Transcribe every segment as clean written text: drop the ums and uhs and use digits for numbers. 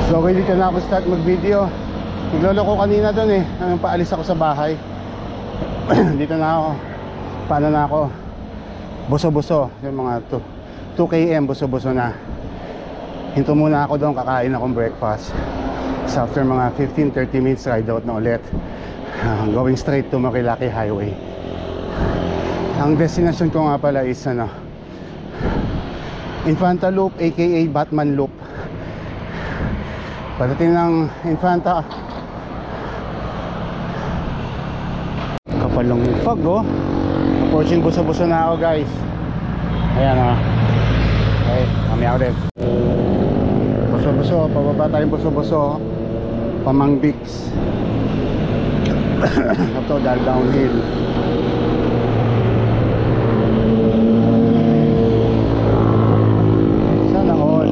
So okay, dito na ako start mag video. Nagloloko kanina doon eh, nang paalis ako sa bahay. Dito na ako. Paano na ako? Buso-buso. Yung mga 2 km buso-buso na. Hinto muna ako doon, kakain akong breakfast. So after mga 15-30 minutes ride out na ulit, going straight to Marilaki Highway. Ang destination ko nga pala is Infanta Loop, aka Batman Loop. Pagdating ng Infanta, kapal ng fog oh. Approaching buso-buso na ako guys. Ayan oh. Okay, kami ako din. Buso-buso, pababa tayong buso-buso. Pamang Bigs. Ito dahil downhill. Sana all.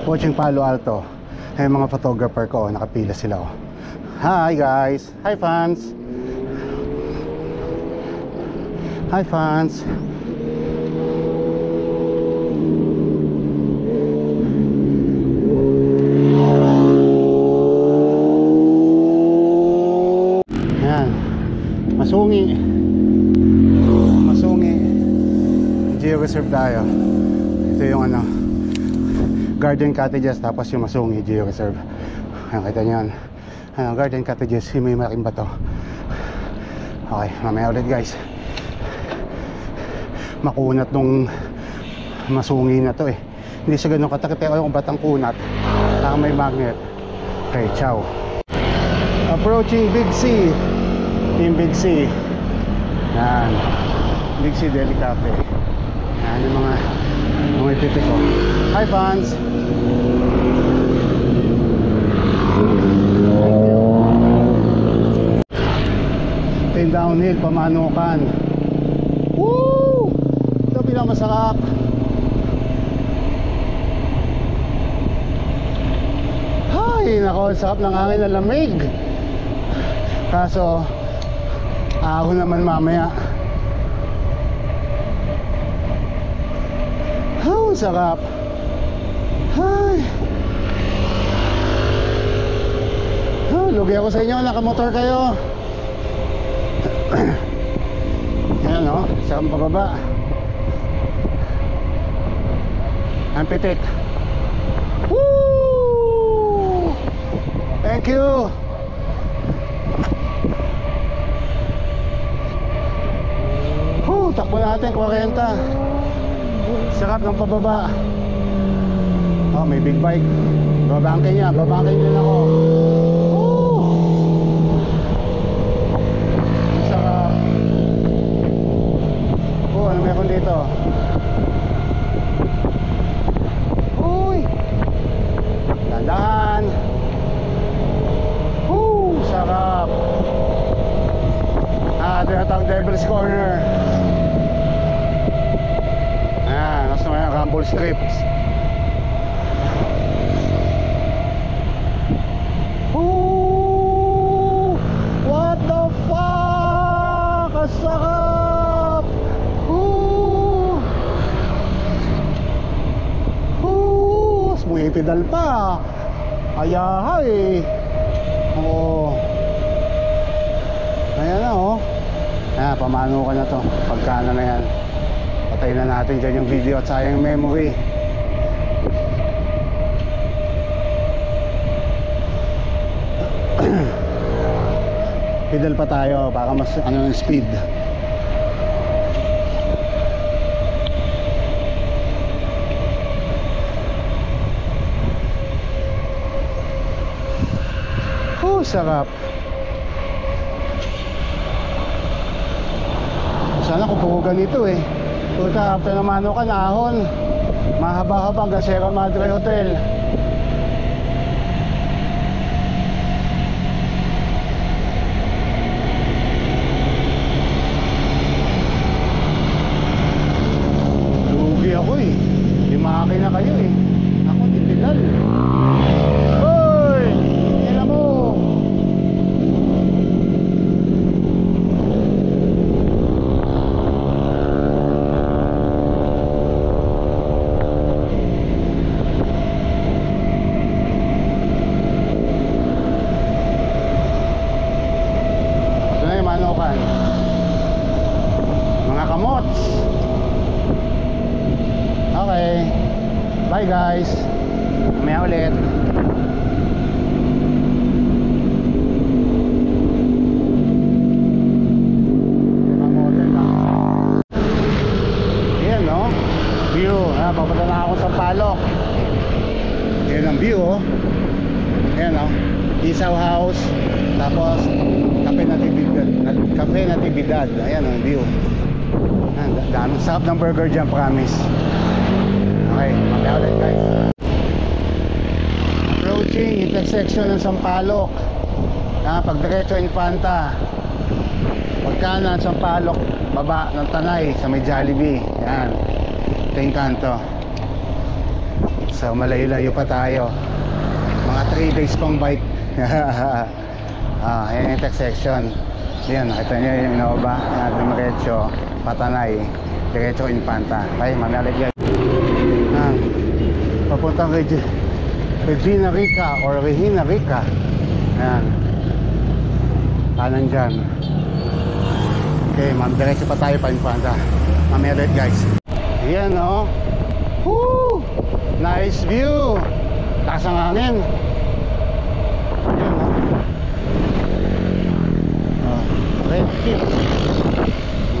Watching Palo Alto. Ay mga photographer ko, nakapila sila oh. Hi guys. Hi fans. Hi fans. Ayan. Masungi. Masungi. Geo Reserve tayo. Ito yung Garden Cottages, tapos yung Masungi Geo Reserve. Ayan, kita nyo yan. Garden Cottages, may malaking bato. Okay, mamaya ulit guys. Makunat nung Masungi na to eh. Hindi siya ganun katakip, pero yung batang kunat, saka may magnet. Okay, ciao. Approaching Big C. Team Big C. Yan, Big C Deli Cafe. Yan yung mga ipipit ko. Hi fans. Ito yung downhill, Pamanukan. Woo! Ito pinakamasarap. Ay, nako, sarap ng hangin na lamig. Kaso ahon naman mamaya. Oh, sarap. Ay. Oh, lugi ako sa inyo, nakamotor kayo. Ayan o, sarap pababa. Ang pitik. Woo! Thank you. Takbo natin, 40. Sarap ng pababa. Oh, may big bike. Babangkin niya, babangkin din ako. Sarap. Oh, ano meron dito? Uy! Dandan. Devil's Corner. Ayan, nasa mga rumble strips. Ooh, what the fuck? Ang sarap! Ooh, sumipidal pa. Ayahay. Oo. Ayan na oh. Ayan, pamano ka na to. Pagkana na yan. Patay na natin dyan yung video at sayang memory. Pedal pa tayo para mas ano yung speed. Sarap. Sana kung pugo ganito eh. Puta, after naman ka nahon, mahaba-haba hanggang Sierra Madre Hotel. Lugi ako eh. Di makakina kayo eh. Ako titigal. Hoy! Ina mo! Mga kamots. Okay. Bye guys. Mamaya ulit. Ayan no. View. Papunta na ako sa Palok. Ayan ang view oh. Ayan no. Isaw House. Tapos Cafe Natividad. Ayan ang view. Daming sarap ng burger dyan, promise. Okay, mamaya ulit guys. Approaching intersection ng Sampaloc. Pag diretso Infanta, pag kanan Sampaloc, baba ng Tanay sa may Jollibee. Yan, ito yung kanto. So malayo-layo pa tayo. Mga 3 days pang bike. Yan yung intersection. Yan, nakita nyo yung inababa. Yan, diretso Patanay, diretso Infanta. Okay, mamaya ulit guys. Papuntang Regina Rica or Regina Rica. Ayan, kanan dyan. Okay, diretso pa tayo pa Infanta. Mamaya ulit guys. Ayan oh. Woo! Nice view. Taas ang hangin. Ayan oh. Red Kit.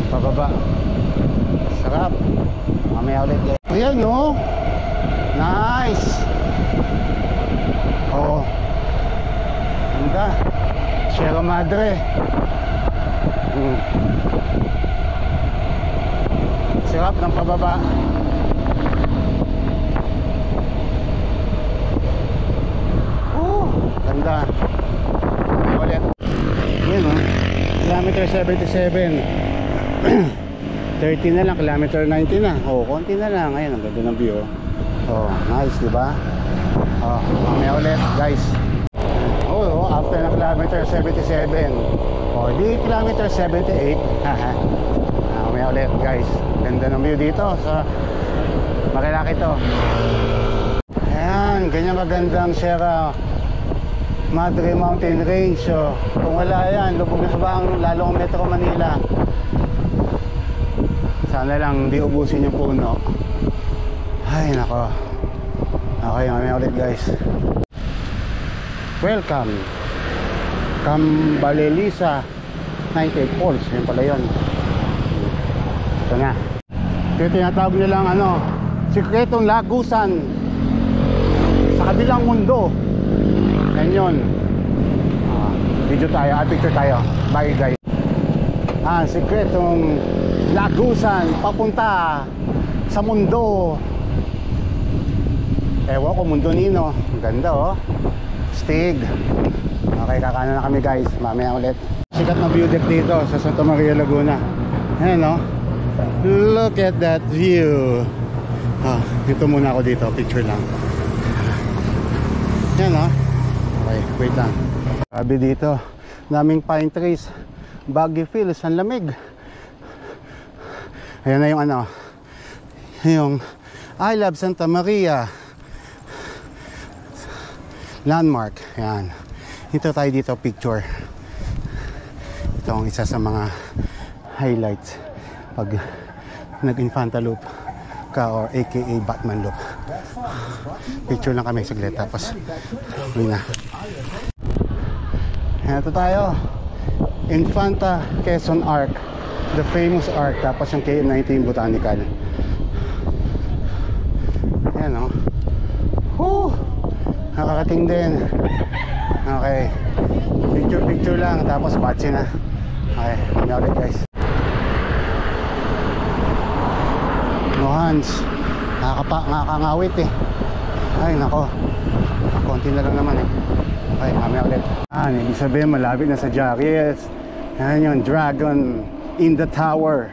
Pababa. Sarap. Mamaya ulit guys. Ayan no. Nice. Oo. Ganda. Sierra Madre. Sarap ng pababa. Ganda. Ulit. Ayan o. Kilometer 77. 30 na lang, kilometer 90 na. Konti na lang. Ayan, ang ganda ng view. Nice, diba? Mamaya ulit, guys. After na kilometer 77. Di kilometer 78. Mamaya ulit, guys. Ganda ng view dito sa Marilaki to. Ayan, ganyan kagandang Sierra Madre Mountain Range. Kung wala yan, lubog na sa bang lalo ang Metro Manila. Sana lang di ubusin yung puno. Ay nako. Okay, mamaya ulit guys. Welcome Cambalelisa 98 Falls. Yun pala yun. Ito na. Ito tinatawag nilang sikretong lagusan sa kabilang mundo. Yan yun. Video tayo, picture tayo. Bye guys. Sikretong lagusan papunta sa mundo. Ewan ko, mundo nino. Ganda oh. Stig. Okay, kakanan na kami guys. Mamaya ulit. Sikat na view deck dito sa Santa Maria, Laguna. Ayan, no? Look at that view. Dito muna ako dito, picture lang. Ayan, no? Okay, wait lang. Sabi dito, daming pine trees. Baguio Hills, ang lamig. Ayan na yung ano, yung I Love Santa Maria landmark. Ayan, ito tayo dito picture. Ito ang isa sa mga highlights pag nag-Infanta Loop ka or aka Batman Loop. Picture lang kami saglit tapos uwi na. Ayan, ito tayo, Infanta Quezon Arc, the famous arc, tapos yung K19 Botanical. Ayan, no? Woo! Nakakating din. Okay, picture lang tapos batsi na. Okay, kami ulit guys. No hands, nakakangawit eh. Ay nako, konti na lang naman eh. Okay, kami ulit. Ibig sabihin malapit na sa Jarius. Yan yung Dragon in the Tower.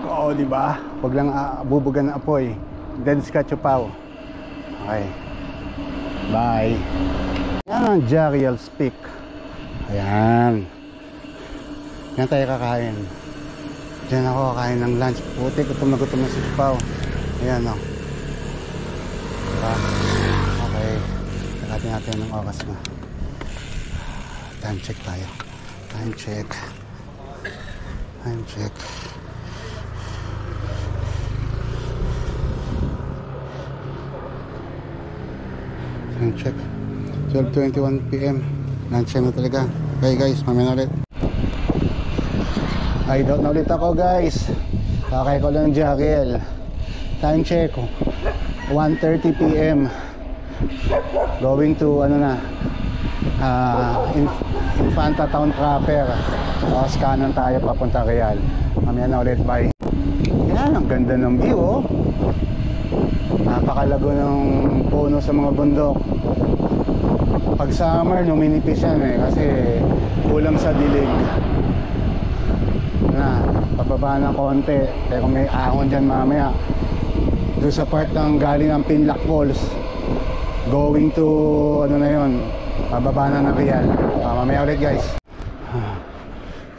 Oo, diba? Huwag lang bubugan ng apoy. Dead Scatchupaw. Okay, bye. Yan ang Jarius Peak. Ayan, yan tayo kakain. Diyan ako kakain ng lunch. Puti, gutom na si Pao. Ayan, no? Diba? Okay, nakatin natin ng oras na. Time check tayo. Time check. Time check. Time check. 12:21 PM. Lunch na talaga. Okay guys, mamaya na ulit. Hideout na ulit ako guys. Kakay ko lang Jariel. Time check 1:30 PM. Going to ano na, Infanta Town proper. Tapos kanan tayo papunta Real. Mamaya na ulit, bye. Yan, ang ganda ng view, oh. Napakalago ng puno sa mga bundok. Pag summer, luminipis yan eh, kasi kulang sa dilig. Na, pababa ng konti. Pero may ahon dyan mamaya. Doon sa part ng galing ang Pinlac Falls, going to, ano na yun, pababa na ng Real. Mamaya ulit guys.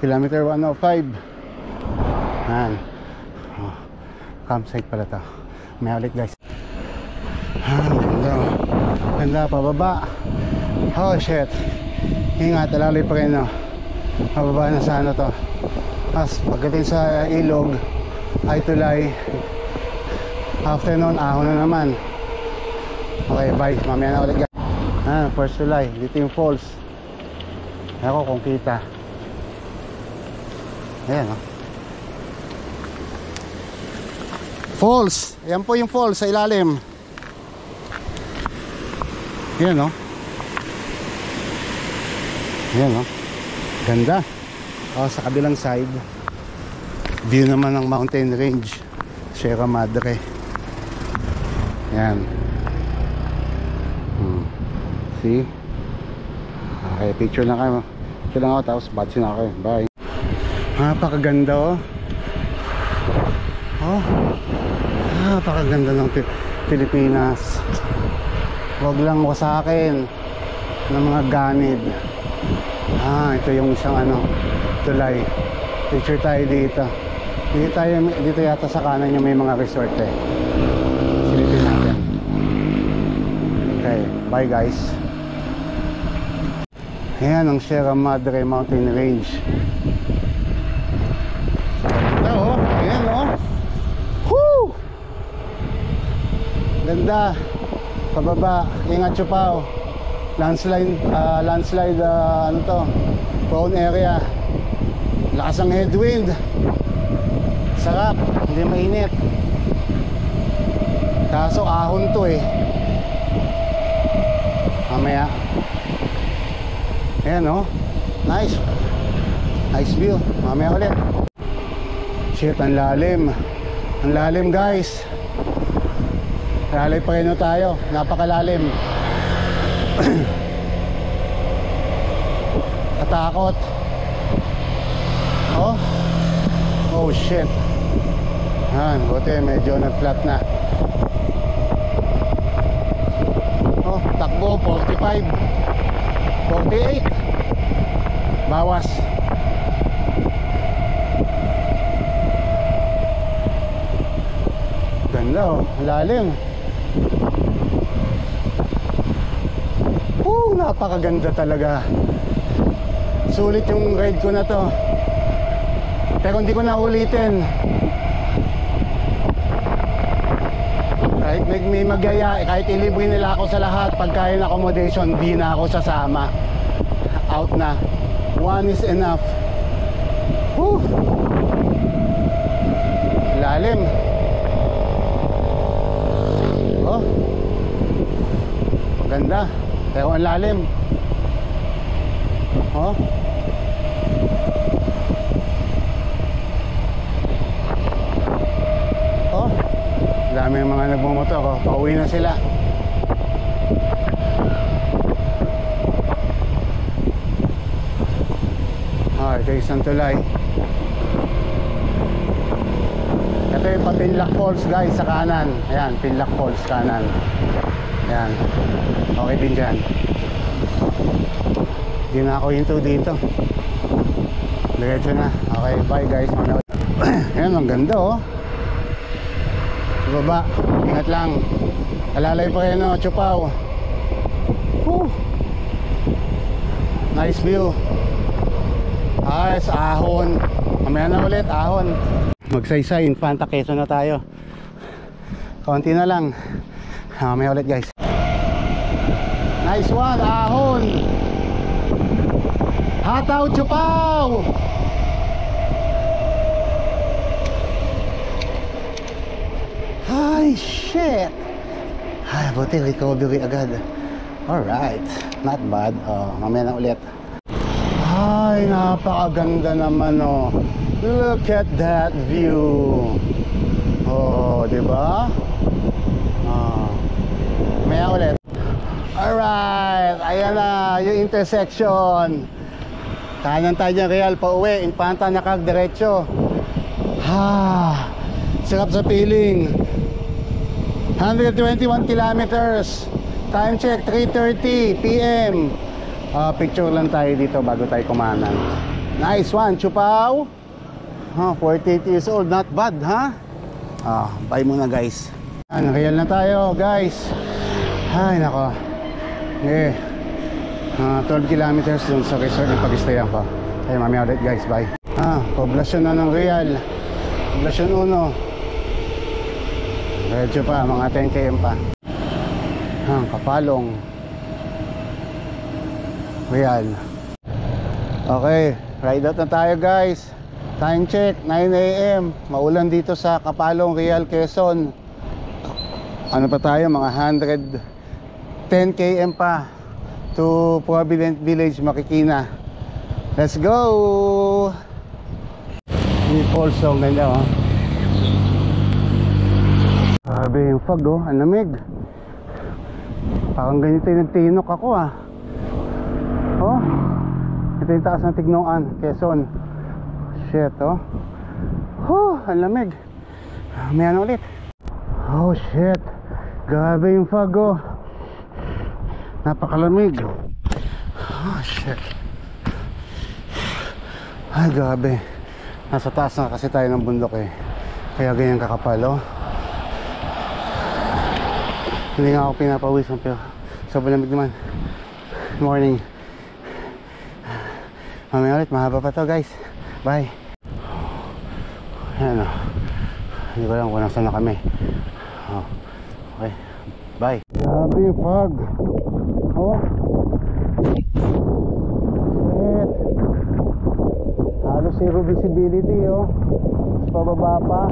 Kilometer 105. Yan. Campsite pala to. Mamaya ulit guys. Ganda. Ganda, pababa. Oh shit. Ingat, alaloy pa rin, no? Pababa na sa ano to. As pagdating sa ilog ay tulay. After noon, ahon na naman. Okay, bye. Mamaya na ulit guys. First tulay. Dito yung falls. Ako kung kita. Ayan, no? Falls. Ayan po yung falls sa ilalim. Ayan, no? Ayan, no? Ganda. Sa kabilang side, view naman ng mountain range Sierra Madre. Yan. See? Okay, picture lang kayo. Picture lang ako tapos batch na ako. Bye. Napakaganda, oh. Napakaganda ng Pilipinas. Huwag lang wasakin ng mga ganid. Ito yung isang ano, tulay. Picture tayo dito. Dito yata sa kanan yung may mga resort eh. Silipin natin. Okay, bye guys. Ayan ang Sierra Madre Mountain Range. Ganda, oh. Ayan, oh. Woo! Ganda. Pababa, ingat Chupao. Landslide, ano to, prone area. Lakas ang headwind. Sarap, hindi mainit. Kaso ahon to eh. Mamaya. Ayan, oh. Nice. Nice view. Mamaya ulit. Shit, ang lalim. Ang lalim guys. Lalay pa rin tayo. Napakalalim. Nakatakot. Oh. Oh shit. Yan, buti medyo nag-flat na. Oh, takbo 45, 48. Bawas. Ganda oh, lalim. Napakaganda talaga. Sulit yung ride ko na to. Pero hindi ko na ulitin. Kahit may magyaya, kahit ilibre nila ako sa lahat, pagkain accommodation, di na ako sasama. Out na. One is enough. Whew. Lalim. Oh. Ganda. Pero ang lalim. Oh. Oh. Dami yung mga nagmumotor. Oh. Pauwi na sila. Ah, ito isang tulay. Ito yung Pinlock Falls guys sa kanan. Ayan, Pinlock Falls kanan. Ayan. Okay din dyan. Hindi na ako into dito. Diretso na. Okay, bye guys. Ayan, ang ganda oh. Baba, ingat lang. Alalay pa kayo no, Chupaw. Woo. Nice view. Ayos, ahon. Mamaya na ulit, ahon. Magsaysay, Infanta Quezon na tayo. Konti na lang. Mamaya ulit guys. Nice one, ahon. Hataw, Chupaw. Ay, shit. Ay, buti recovery agad. Alright, not bad. Oh, mamaya na ulit. Ay, napakaganda naman oh. Look at that view. Oh, diba? Oh. Mamaya ulit. Alright, ayan na yung intersection. Kanan tayo dyan, Real, pa uwi. Infanta na kag diretso. Ha, sarap sa feeling. 121 kilometers. Time check 3:30 PM. Picture lang tayo dito bago tayo kumanan. Nice one, Chupaw. 48 years old, not bad, ha? Bye muna guys. Real na tayo guys. Ay nako. Okay. 12 kilometers dun sa resort ng pag-stayan ko. Ay mamaya ulit guys, bye. Poblasyon na ng Real. Poblasyon 1. Medyo pa, mga 10 km pa. Kapalong Real. Okay, ride out na tayo guys. Time check 9 AM. Maulan dito sa Kapalong, Real, Quezon. Ano pa tayo, mga 110 km pa to Provident Village, Marikina. Let's go. May falls song na niya oh. Sabi yung fog oh, ang lamig. Parang ganito yung nagtinok ako ah. Oh, ito yung taas ng Tignoan, Quezon. Shit oh. Oh, ang lamig. May ano ulit. Oh shit. Grabe yung fog oh. Napakalamig. Oh shit. Ay grabe. Nasa taas na kasi tayo ng bundok eh. Kaya ganyan kakapal oh. Hindi nga ako pinapawis pero sobrang lamig naman. Morning. Mamaya ulit, mahaba pa to guys. Bye. Ayan o. Hindi ko alam kung nasaan na kami. Okay. Bye. Grabe yung fog. Oh. Shit. Halos zero visibility oh. Mas pababa pa.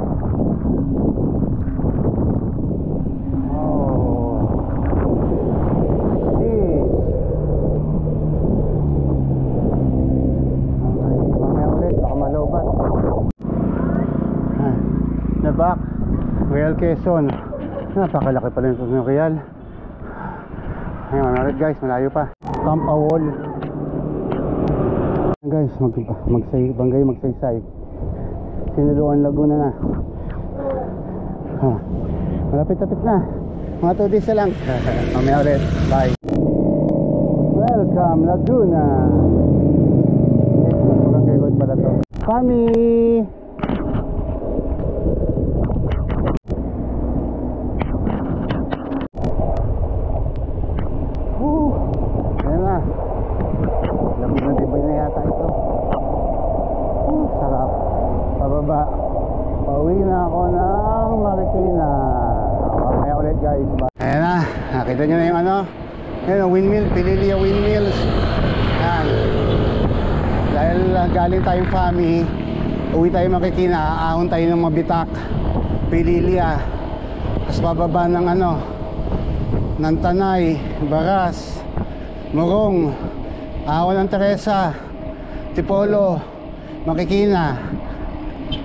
Back Real, Quezon. Napakalaki pala yung ng Real. Ayun, ulit guys, malayo pa. Camp Awol. Guys, magsaysay. Sinuluan Laguna na. Malapit-lapit na. Mga 2 days na lang. Mamaya ulit. Bye. Welcome Laguna. Barangay Road pala to. Kami. Ayan na. Laguna Tibay na yata ito. Sarap. Pababa. Pauwi na ako ng Marikina. Mamaya ulit guys. Ayan na. Nakita nyo na yung ano. Ayan, windmill. Pililia Windmills. Ayan. Dahil galing tayong family, uwi tayo Marikina. Aahon tayo ng Mabitak. Pililia. Tapos bababa ng ano, ng Tanay, Baras, Morong, Ahon ng Teresa, Tipolo, Marikina,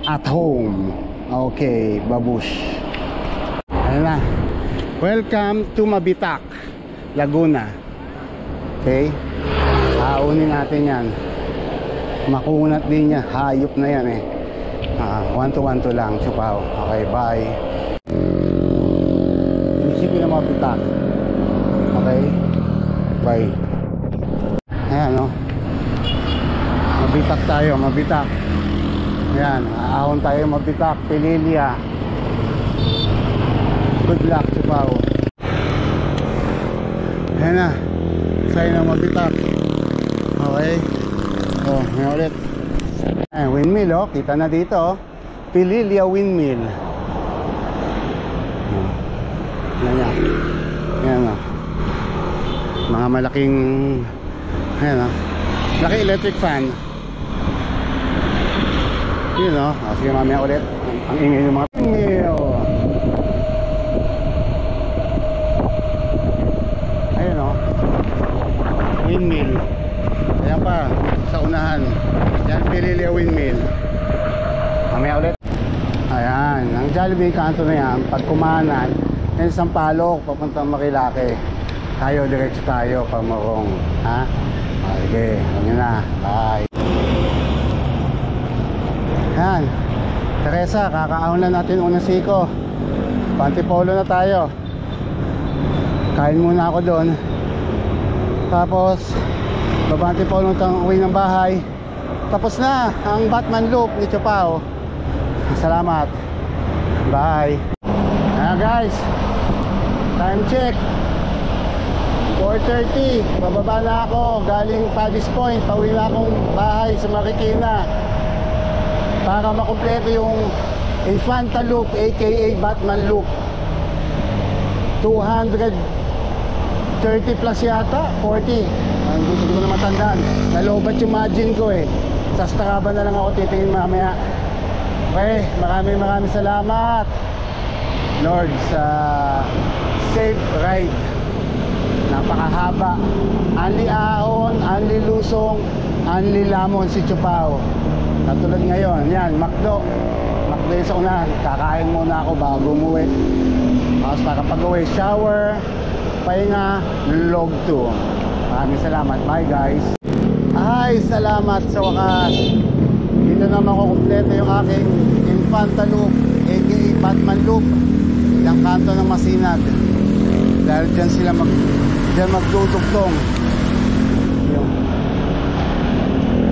at home. Okay, babush. Ayan na. Welcome to Mabitak, Laguna. Okay, aunin natin yan. Makunat din yan. Hayop na yan eh. 1-2 lang, Chupaw. Okay, bye. Isipin na Mabitak. Okay, bye. Ayan o. Mabitak tayo, Mabitak. Ayan, aahon tayo Mabitak, Pililia. Good luck, Chupaw. Ayan na. Sa'yo na Mabitak. Okay. Oh, may ulit. Ayan, windmill oh. Kita na dito oh. Pililia Windmill. Ayan. Ayan oh. Mga malaking, ayan oh, laki electric fan. Yun oh. Sige mamaya ulit. Ang ingay ng mga windmill. Ayun oh. Windmill. Ayan pa, sa unahan. Yan, Pililia Windmill. Mamaya ulit. Ayan, ang Jollibee kanto na yan. Pag kumanan, yan Sampaloc, papuntang Marilake. Tayo, diretso tayo, Pamorong. Ha? Okay, yun na. Bye. Ayan, Teresa, kakaahon na natin unang siko. Pantipolo na tayo. Kain muna ako doon. Tapos babante po nung uwi ng bahay. Tapos na ang Batman Loop ni Chupaw. Salamat. Bye. Ayan guys, time check 4:30. Bababa na ako galing Paddy's Point. Pauwi na akong bahay sa Marikina para makumpleto yung Infanta Loop aka Batman Loop. 230 plus yata, 40. Hindi ko na matandaan. Nalobat yung margin ko eh. Sa Strava na lang ako titingin mamaya. Okay, maraming salamat Lord sa safe ride. Napakahaba. Anli ahon, anli lusong, anli lamon si Chupaw. Katulad ngayon, yan, Macdo yung sa unahan. Kakain muna ako bago umuwi. Tapos para pag-uwi, shower, pahinga, log 2. Maraming salamat. Bye guys. Ay, salamat sa wakas. Dito naman ko kumpleto yung aking Infanta Loop aka Batman Loop. Yung kanto ng Masinag. Dahil dyan sila magdudugtong.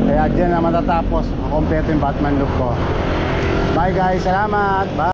Kaya dyan na matatapos. Kumpleto yung Batman Loop ko. Bye guys. Salamat. Bye.